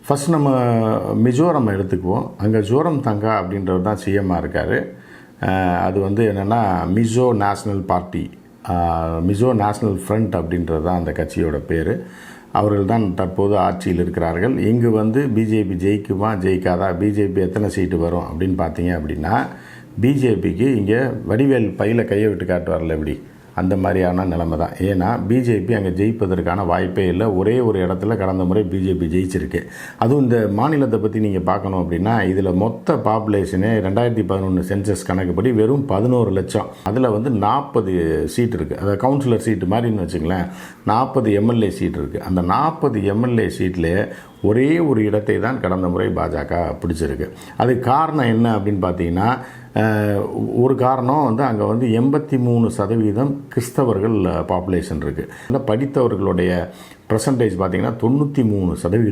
First நம்ம மிசோரம் எடுத்துக்குவோம். அங்கே ஜோரம் தங்கா அப்படின்றவர் தான் சிஎம்மாக இருக்கார். அது வந்து என்னென்னா Mizo national party, Mizo national front அப்படின்றது தான் அந்த கட்சியோட பேர். அவர்கள் தான் தற்போது ஆட்சியில் இருக்கிறார்கள். இங்கு வந்து பிஜேபி ஜெயிக்குமா ஜெயிக்காதா, பிஜேபி எத்தனை சீட்டு வரும் அப்படின்னு பார்த்தீங்க அப்படின்னா, பிஜேபிக்கு இங்கே வடிவேல் பையில் கையை விட்டு காட்டுவார்ல எப்படி, அந்த மாதிரியான நிலைமை தான். ஏன்னா பிஜேபி அங்கே ஜெயிப்பதற்கான வாய்ப்பே இல்லை. ஒரே ஒரு இடத்துல கடந்த முறை பிஜேபி ஜெயிச்சிருக்கு. அதுவும் இந்த மாநிலத்தை பற்றி நீங்கள் பார்க்கணும் அப்படின்னா, இதில் மொத்த பாப்புலேஷனே 2011 சென்சஸ் கணக்குப்படி வெறும் 11 லட்சம். அதில் வந்து 40 சீட் இருக்குது. அதாவது கவுன்சிலர் சீட்டு மாதிரின்னு வச்சுங்களேன், 40 எம்எல்ஏ சீட் இருக்குது. அந்த 40 எம்எல்ஏ சீட்டில் ஒரே ஒரு இடத்தை தான் கடந்த முறை பாஜக பிடிச்சிருக்கு. அதுக்கு காரணம் என்ன அப்படின்னு பார்த்தீங்கன்னா, ஒரு காரணம் வந்து அங்கே வந்து 83% கிறிஸ்தவர்கள் பாப்புலேஷன் இருக்குது. படித்தவர்களுடைய பர்சன்டேஜ் பார்த்திங்கன்னா 93%.